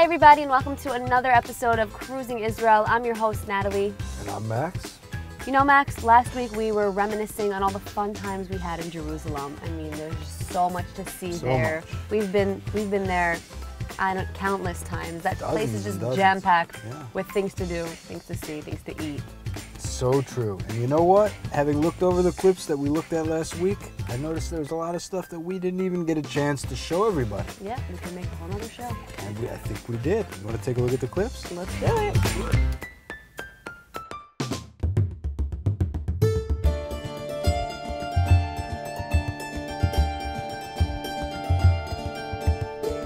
everybody, and welcome to another episode of Cruising Israel. I'm your host, Natalie. And I'm Max. You know, Max, last week we were reminiscing on all the fun times we had in Jerusalem. I mean, there's just so much to see there. We've been there countless times. That place is just jam-packed with things to do, things to see, things to eat. So true. And you know what? Having looked over the clips that we looked at last week, I noticed there was a lot of stuff that we didn't even get a chance to show everybody. Yeah, we can make a whole other show. And I think we did. You want to take a look at the clips? Let's do it.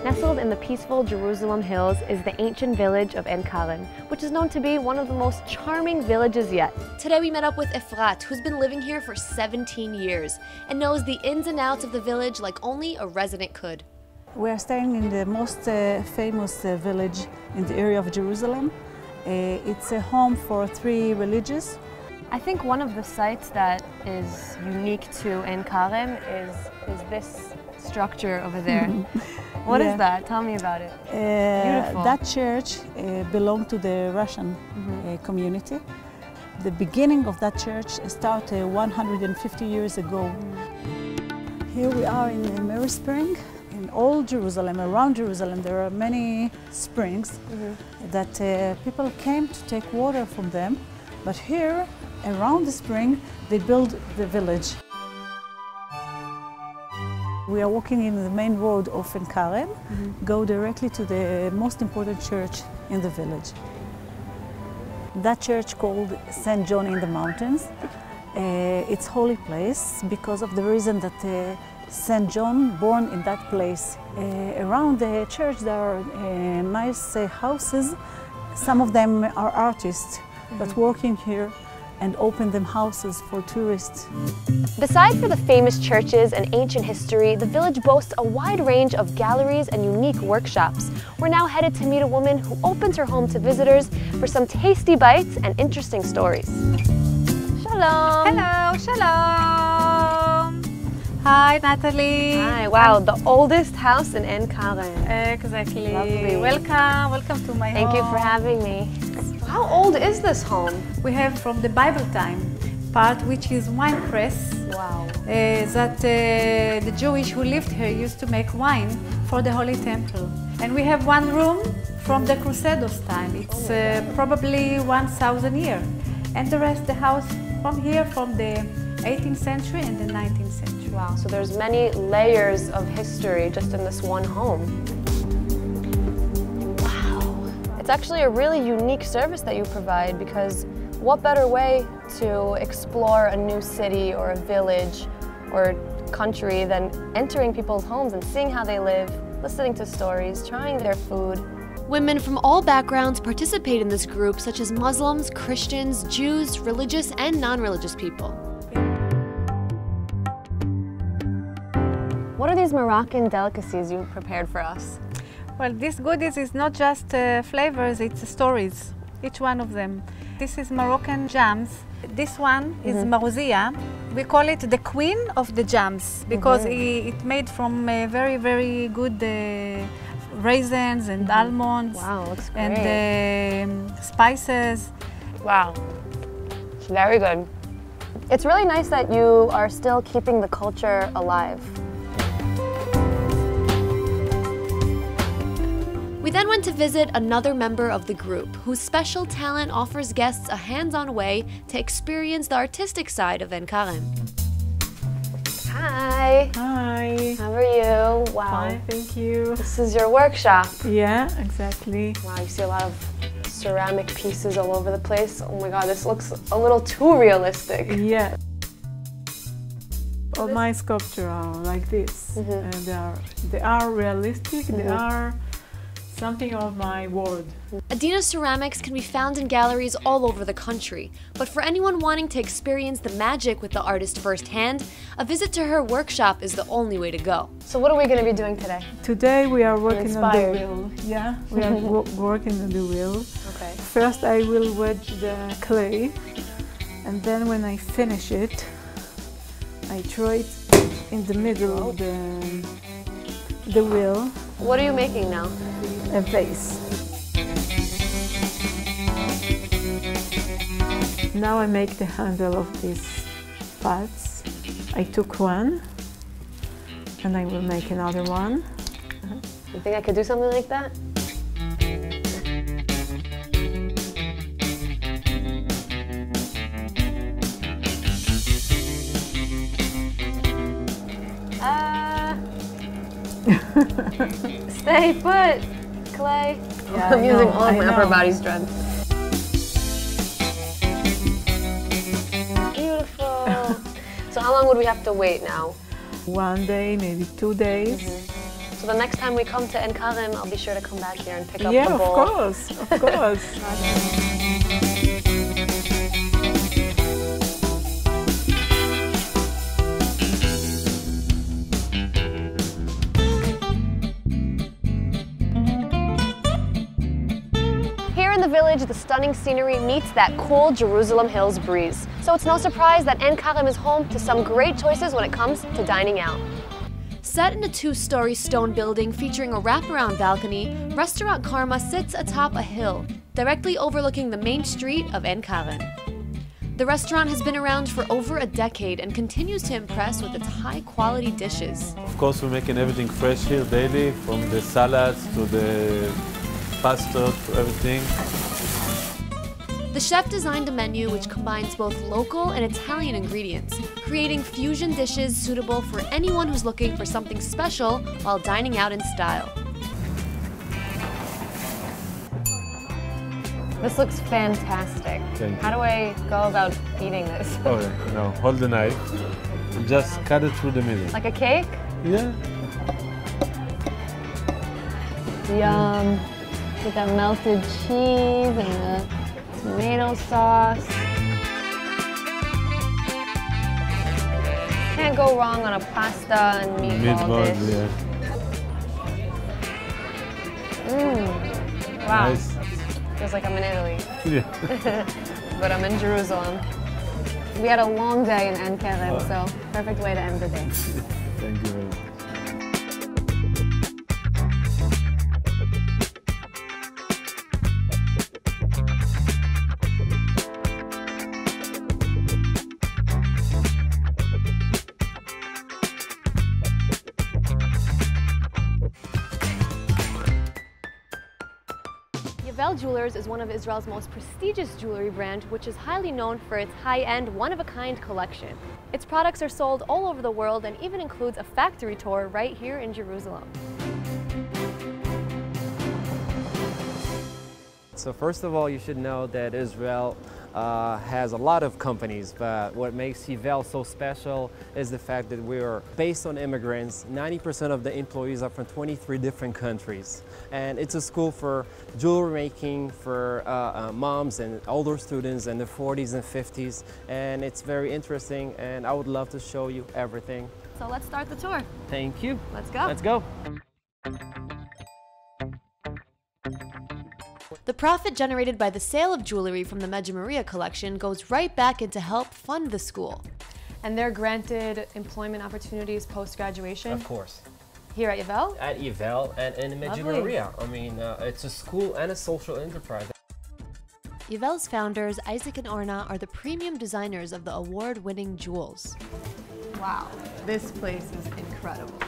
Nestled in the peaceful Jerusalem hills is the ancient village of Ein Kerem, which is known to be one of the most charming villages yet. Today we met up with Efrat, who's been living here for 17 years and knows the ins and outs of the village like only a resident could. We are staying in the most famous village in the area of Jerusalem. It's a home for 3 religions. I think one of the sites that is unique to Ein Kerem is this structure over there. What is that? Tell me about it. Beautiful. That church belonged to the Russian community. The beginning of that church started 150 years ago. Here we are in Mary Spring. In all Jerusalem, around Jerusalem, there are many springs that people came to take water from them. But here, around the spring, they built the village. We are walking in the main road of Ein Kerem, go directly to the most important church in the village. That church called St. John in the Mountains. It's a holy place because of the reason that St. John born in that place. Around the church there are nice houses. Some of them are artists that working here and open them houses for tourists. Besides for the famous churches and ancient history, the village boasts a wide range of galleries and unique workshops. We're now headed to meet a woman who opens her home to visitors for some tasty bites and interesting stories. Shalom! Hello, shalom! Hi, Natalie! Hi, wow, the oldest house in Ein Kerem. Exactly. Lovely. Welcome to my home. Thank you for having me. How old is this home? We have from the Bible time part, which is wine press. Wow. That the Jewish who lived here used to make wine for the Holy Temple. And we have one room from the Crusaders time. It's probably 1,000 years. And the rest, the house from here, from the 18th century and the 19th century. Wow, so there's many layers of history just in this one home. It's actually a really unique service that you provide, because what better way to explore a new city or a village or country than entering people's homes and seeing how they live, listening to stories, trying their food. Women from all backgrounds participate in this group, such as Muslims, Christians, Jews, religious and non-religious people. What are these Moroccan delicacies you prepared for us? Well, these goodies is not just flavors, it's stories, each one of them. This is Moroccan jams. This one is Marouzia. We call it the queen of the jams because it's made from very, very good raisins and almonds. Wow, looks great. And spices. Wow, it's very good. It's really nice that you are still keeping the culture alive. We then went to visit another member of the group, whose special talent offers guests a hands-on way to experience the artistic side of Ein Kerem. Hi! Hi! How are you? Wow. Fine, thank you. This is your workshop. Yeah, exactly. Wow, you see a lot of ceramic pieces all over the place. Oh my god, this looks a little too realistic. Yeah. All my sculptures are like this. And they are realistic, they are something of my world. Adina ceramics can be found in galleries all over the country, but for anyone wanting to experience the magic with the artist firsthand, a visit to her workshop is the only way to go. So what are we going to be doing today? Today we are working on the wheel. Yeah, we are working on the wheel. Okay. First I will wedge the clay, and then when I finish it, I throw it in the middle of the wheel. What are you making now? A vase. Now I make the handle of these pots. I took one, and I will make another one. You think I could do something like that? Stay put, Clay. Yeah, I'm using all of I my upper know. body strength. Beautiful. So how long would we have to wait now? 1 day, maybe 2 days. So the next time we come to Ein Karim, I'll be sure to come back here and pick up Yeah, the of bowl. course, of course. Here in the village, the stunning scenery meets that cool Jerusalem Hills breeze. So it's no surprise that Ein Karim is home to some great choices when it comes to dining out. Set in a two-story stone building featuring a wraparound balcony, Restaurant Karma sits atop a hill, directly overlooking the main street of Ein Karim. The restaurant has been around for over a decade and continues to impress with its high-quality dishes. Of course, we're making everything fresh here daily, from the salads to the pasta to everything. The chef designed a menu which combines both local and Italian ingredients, creating fusion dishes suitable for anyone who's looking for something special while dining out in style. This looks fantastic. Thank you. How do I go about eating this? Oh, yeah. No, hold the knife. Just cut it through the middle. Like a cake? Yeah. Yum. With that melted cheese and the tomato sauce. Can't go wrong on a pasta and meatball dish. Yeah. Wow. Nice. Feels like I'm in Italy, Yeah. but I'm in Jerusalem. We had a long day in Ein Karim, so perfect way to end the day. Thank you very much. Yavel Jewelers is one of Israel's most prestigious jewelry brand, which is highly known for its high-end, one-of-a-kind collection. Its products are sold all over the world and even includes a factory tour right here in Jerusalem. So first of all, you should know that Israel has a lot of companies, but what makes Yavel so special is the fact that we are based on immigrants. 90% of the employees are from 23 different countries. And it's a school for jewelry making for moms and older students in the 40s and 50s. And it's very interesting, and I would love to show you everything. So let's start the tour. Thank you. Let's go. Let's go. The profit generated by the sale of jewelry from the Medja Maria collection goes right back into help fund the school. And they're granted employment opportunities post-graduation? Of course. Here at Yavel? At Yavel and in Medja Lovely. Maria. I mean, it's a school and a social enterprise. Yavel's founders, Isaac and Orna, are the premium designers of the award-winning jewels. Wow, this place is incredible.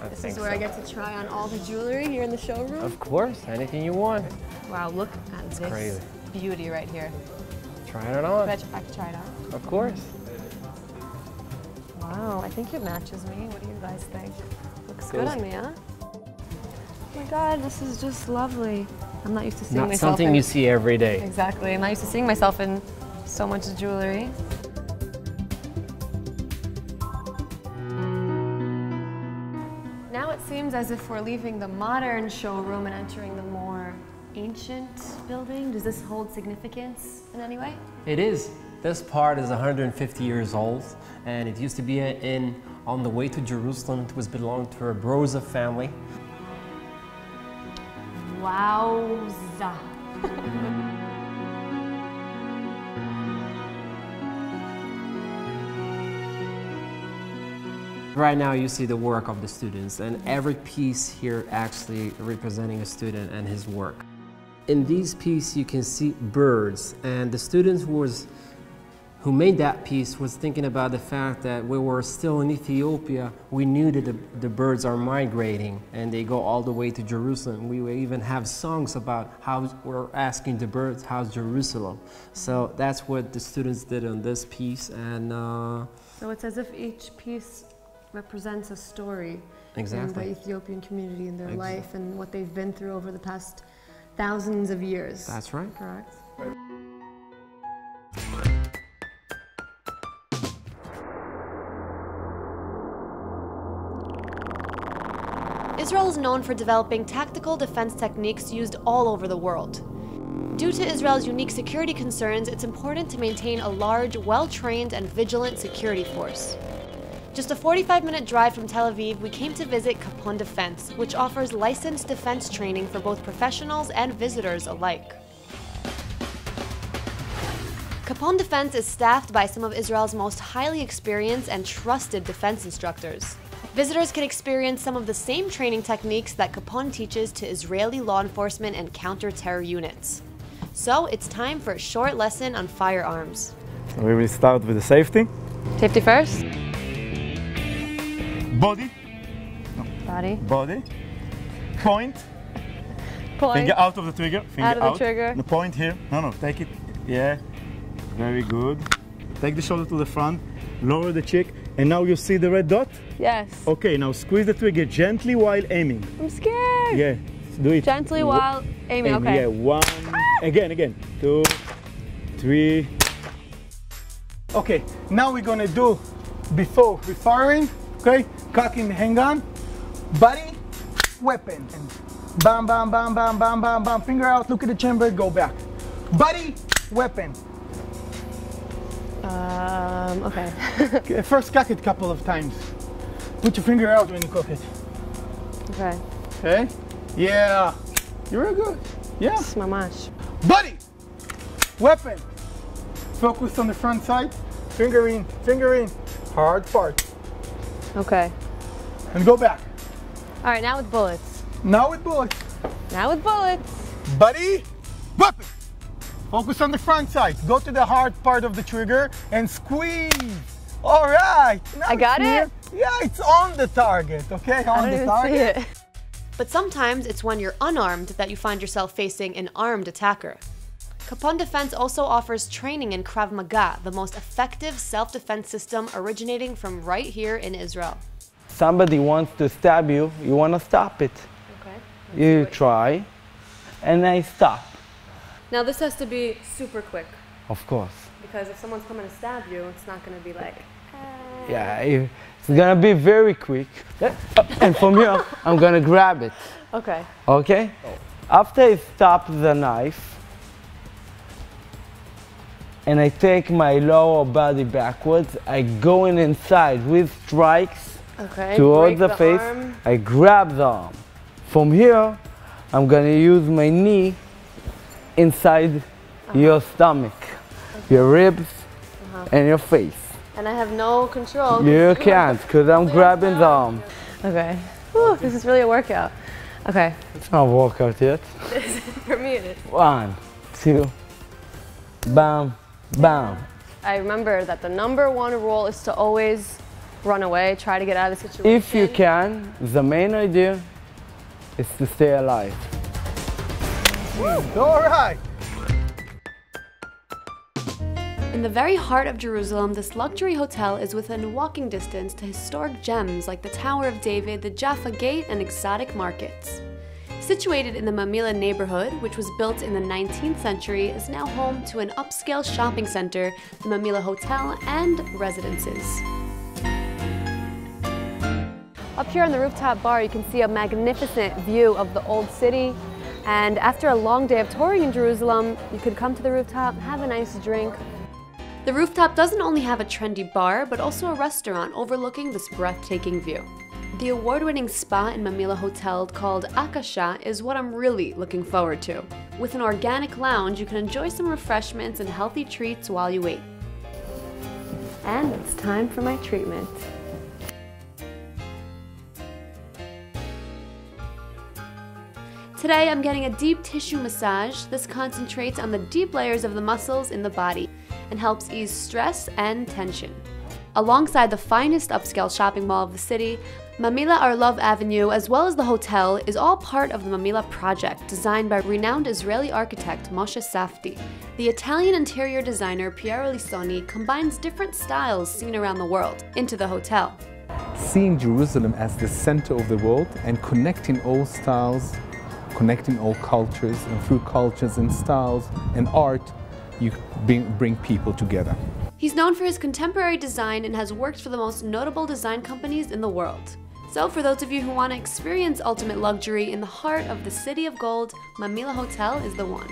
This is where I get to try on all the jewelry here in the showroom. Of course, anything you want. Wow, look at this crazy. beauty right here. Try it on. Bet I can try it on. Of course. Wow, I think it matches me. What do you guys think? Looks good Feels- on me, huh? Oh my God, this is just lovely. I'm not used to seeing Not myself something in... you see every day. Exactly, I'm not used to seeing myself in so much jewelry. Now it seems as if we're leaving the modern showroom and entering the more ancient building. Does this hold significance in any way? It is. This part is 150 years old, and it used to be an inn on the way to Jerusalem. It was belonged to a Broza family. Wowza. Right now you see the work of the students, and every piece here actually representing a student and his work. In these pieces you can see birds, and the students who made that piece was thinking about the fact that we were still in Ethiopia. We knew that the birds are migrating and they go all the way to Jerusalem. We would even have songs about how we're asking the birds, how's Jerusalem? So that's what the students did on this piece. And so it's as if each piece represents a story exactly. in the Ethiopian community and their life and what they've been through over the past thousands of years. That's right. Correct. Israel is known for developing tactical defense techniques used all over the world. Due to Israel's unique security concerns, it's important to maintain a large, well-trained and vigilant security force. Just a 45-minute drive from Tel Aviv, we came to visit Kapon Defense, which offers licensed defense training for both professionals and visitors alike. Kapon Defense is staffed by some of Israel's most highly experienced and trusted defense instructors. Visitors can experience some of the same training techniques that Kapon teaches to Israeli law enforcement and counter-terror units. So it's time for a short lesson on firearms. So we will start with the safety. Safety first. Body. Body. Body. Point. Point. Finger out of the trigger. Finger out of the trigger. The point here. No, take it. Yeah. Very good. Take the shoulder to the front. Lower the cheek. And now you see the red dot? Yes. Okay, now squeeze the trigger gently while aiming. I'm scared. Yeah. Do it. Gently while aiming. Okay. Yeah. 1. Again. 2, 3. Okay. Now we're gonna do before firing. Okay, cocking the handgun, body, weapon, and bam, bam, bam, bam, bam, bam, bam, finger out, look at the chamber, go back. Body, weapon. Okay. First cock it a couple of times. Put your finger out when you cock it. Okay. Okay? Yeah. You're very good. Yeah. Mamash. Body, weapon. Focus on the front side, finger in, hard part. Okay. And go back. All right, now with bullets. Now with bullets. Now with bullets. Body, weapon. Focus on the front side. Go to the hard part of the trigger and squeeze. All right. Now I got it? Yeah, it's on the target, okay? On the target. I don't even see it. But sometimes it's when you're unarmed that you find yourself facing an armed attacker. Kapon Defense also offers training in Krav Maga, the most effective self-defense system originating from right here in Israel. Somebody wants to stab you, you want to stop it. Okay. You try, and I stop. Now this has to be super quick. Of course. Because if someone's coming to stab you, it's not going to be like... Yeah, it's going to be very quick. And from here, I'm going to grab it. Okay. Okay? After I stop the knife, and I take my lower body backwards, I go inside with strikes towards the face. Arm. I grab the arm. From here, I'm gonna use my knee inside your stomach, your ribs, and your face. And I have no control. You can't, because I'm grabbing the arm. Okay. Whew, this is really a workout. Okay. It's not a workout yet. For me it is. 1, 2, bam. Bam. I remember that the #1 rule is to always run away, try to get out of the situation. If you can, the main idea is to stay alive. All right. In the very heart of Jerusalem, this luxury hotel is within walking distance to historic gems like the Tower of David, the Jaffa Gate, and exotic markets. Situated in the Mamila neighborhood, which was built in the 19th century, is now home to an upscale shopping center, the Mamila Hotel, and residences. Up here on the rooftop bar, you can see a magnificent view of the old city. And after a long day of touring in Jerusalem, you could come to the rooftop, have a nice drink. The rooftop doesn't only have a trendy bar, but also a restaurant overlooking this breathtaking view. The award-winning spa in Mamila Hotel called Akasha is what I'm really looking forward to. With an organic lounge, you can enjoy some refreshments and healthy treats while you wait. And it's time for my treatment. Today, I'm getting a deep tissue massage. This concentrates on the deep layers of the muscles in the body and helps ease stress and tension. Alongside the finest upscale shopping mall of the city, Mamila Arlov Avenue, as well as the hotel, is all part of the Mamila project designed by renowned Israeli architect Moshe Safdie. The Italian interior designer Piero Lissoni combines different styles seen around the world into the hotel. Seeing Jerusalem as the center of the world and connecting all styles, connecting all cultures, and through cultures and styles and art, you bring people together. He's known for his contemporary design and has worked for the most notable design companies in the world. So for those of you who want to experience ultimate luxury in the heart of the City of Gold, Mamila Hotel is the one.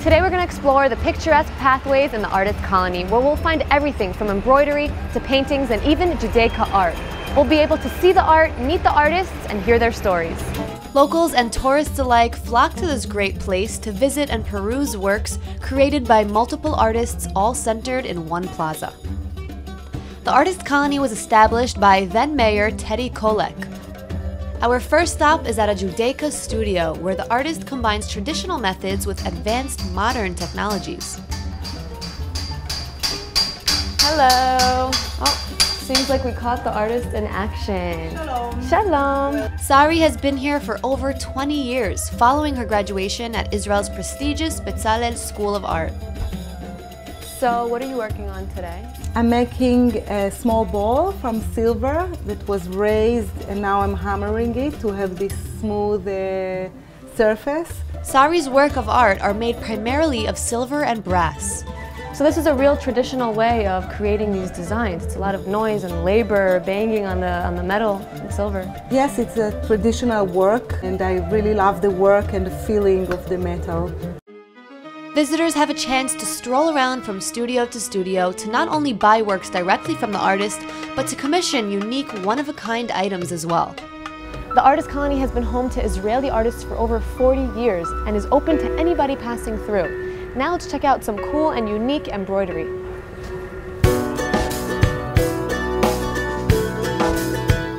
Today we're going to explore the picturesque pathways in the artist colony, where we'll find everything from embroidery to paintings and even Judaica art. We'll be able to see the art, meet the artists, and hear their stories. Locals and tourists alike flock to this great place to visit and peruse works created by multiple artists, all centered in one plaza. The artist colony was established by then Mayor Teddy Kollek. Our first stop is at a Judaica studio, where the artist combines traditional methods with advanced modern technologies. Hello. Oh, seems like we caught the artist in action. Shalom. Shalom. Sari has been here for over 20 years, following her graduation at Israel's prestigious Bezalel School of Art. So what are you working on today? I'm making a small ball from silver that was raised, and now I'm hammering it to have this smooth surface. Sari's work of art are made primarily of silver and brass. So this is a real traditional way of creating these designs. It's a lot of noise and labor, banging on the metal and silver. Yes, it's a traditional work, and I really love the work and the feeling of the metal. Visitors have a chance to stroll around from studio to studio to not only buy works directly from the artist, but to commission unique, one-of-a-kind items as well. The artist colony has been home to Israeli artists for over 40 years and is open to anybody passing through. Now let's check out some cool and unique embroidery.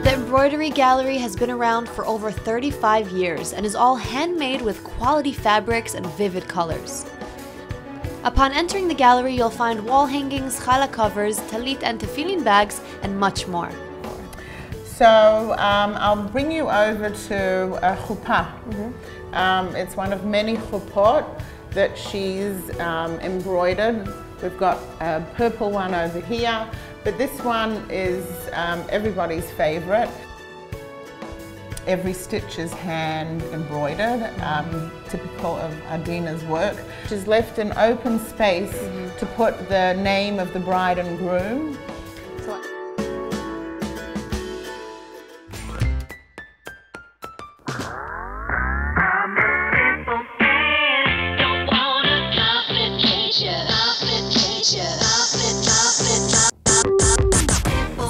The embroidery gallery has been around for over 35 years and is all handmade with quality fabrics and vivid colors. Upon entering the gallery, you'll find wall hangings, challah covers, talit and tefillin bags, and much more. So I'll bring you over to a chuppah. It's one of many chuppot that she's embroidered. We've got a purple one over here, but this one is everybody's favorite. Every stitch is hand embroidered, typical of Adina's work. She's left an open space to put the name of the bride and groom.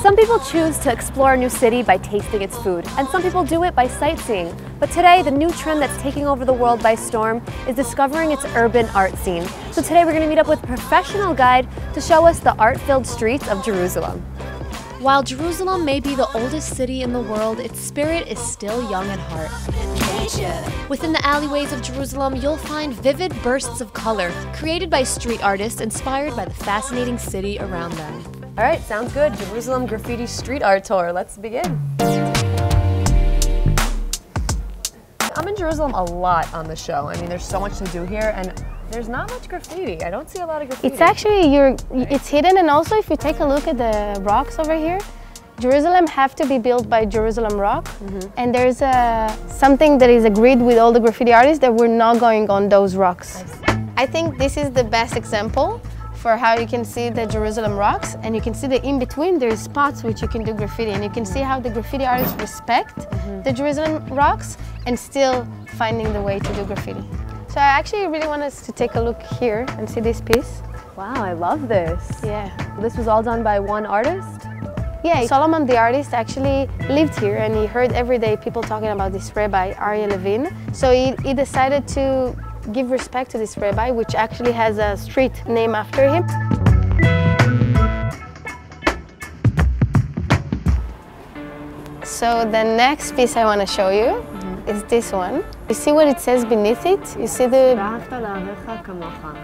Some people choose to explore a new city by tasting its food, and some people do it by sightseeing. But today, the new trend that's taking over the world by storm is discovering its urban art scene. So today we're going to meet up with a professional guide to show us the art-filled streets of Jerusalem. While Jerusalem may be the oldest city in the world, its spirit is still young at heart. Within the alleyways of Jerusalem, you'll find vivid bursts of color created by street artists inspired by the fascinating city around them. All right, sounds good. Jerusalem Graffiti Street Art Tour. Let's begin. I'm in Jerusalem a lot on the show. I mean, there's so much to do here, and there's not much graffiti. I don't see a lot of graffiti. It's actually, it's hidden, and also if you take a look at the rocks over here, Jerusalem have to be built by Jerusalem Rock, and there's something that is agreed with all the graffiti artists that we're not going on those rocks. I think this is the best example for how you can see the Jerusalem rocks, and you can see that in between there's spots which you can do graffiti, and you can see how the graffiti artists respect the Jerusalem rocks and still finding the way to do graffiti. So I actually really want us to take a look here and see this piece. Wow, I love this. Yeah. This was all done by one artist? Yeah, Solomon the artist actually lived here and he heard every day people talking about this rabbi, Aryeh Levin. So he decided to give respect to this rabbi, which actually has a street named after him. So the next piece I want to show you is this one. You see what it says beneath it? You see the...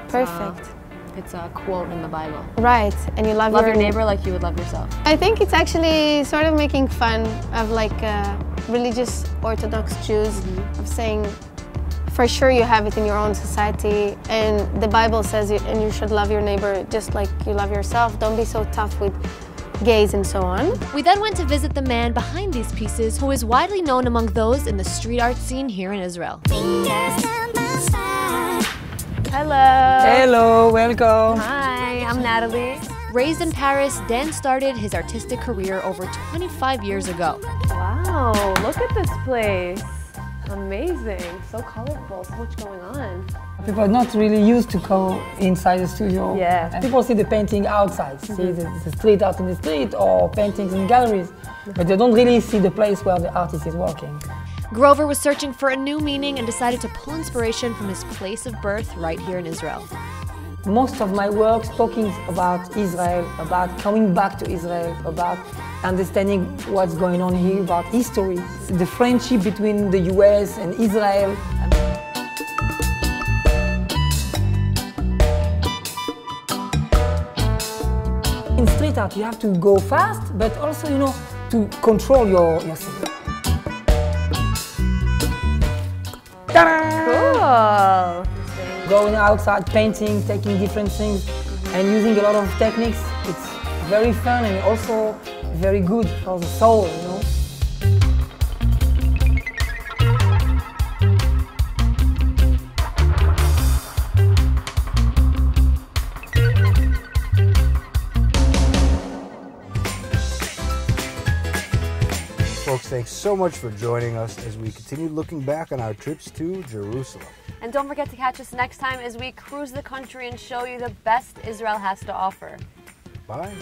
Perfect. It's a quote in the Bible. Right, and you love your neighbor like you would love yourself. I think it's actually sort of making fun of like religious Orthodox Jews, of saying, for sure you have it in your own society, and the Bible says and you should love your neighbor just like you love yourself. Don't be so tough with gays and so on. We then went to visit the man behind these pieces, who is widely known among those in the street art scene here in Israel. Hello. Hello, welcome. Hi, I'm Natalie. Raised in Paris, Dan started his artistic career over 25 years ago. Wow, look at this place. Amazing, so colorful, so much going on. People are not really used to go inside the studio. Yeah. And people see the painting outside, see the street art in the street or paintings in galleries, but they don't really see the place where the artist is working. Grover was searching for a new meaning and decided to pull inspiration from his place of birth right here in Israel. Most of my work is talking about Israel, about coming back to Israel, about understanding what's going on here, about history, the friendship between the US and Israel. In street art, you have to go fast, but also, you know, to control yourself. Cool. Going outside, painting, taking different things, and using a lot of techniques. It's very fun and also very good for the soul, you know. Folks, thanks so much for joining us as we continue looking back on our trips to Jerusalem. And don't forget to catch us next time as we cruise the country and show you the best Israel has to offer. Bye.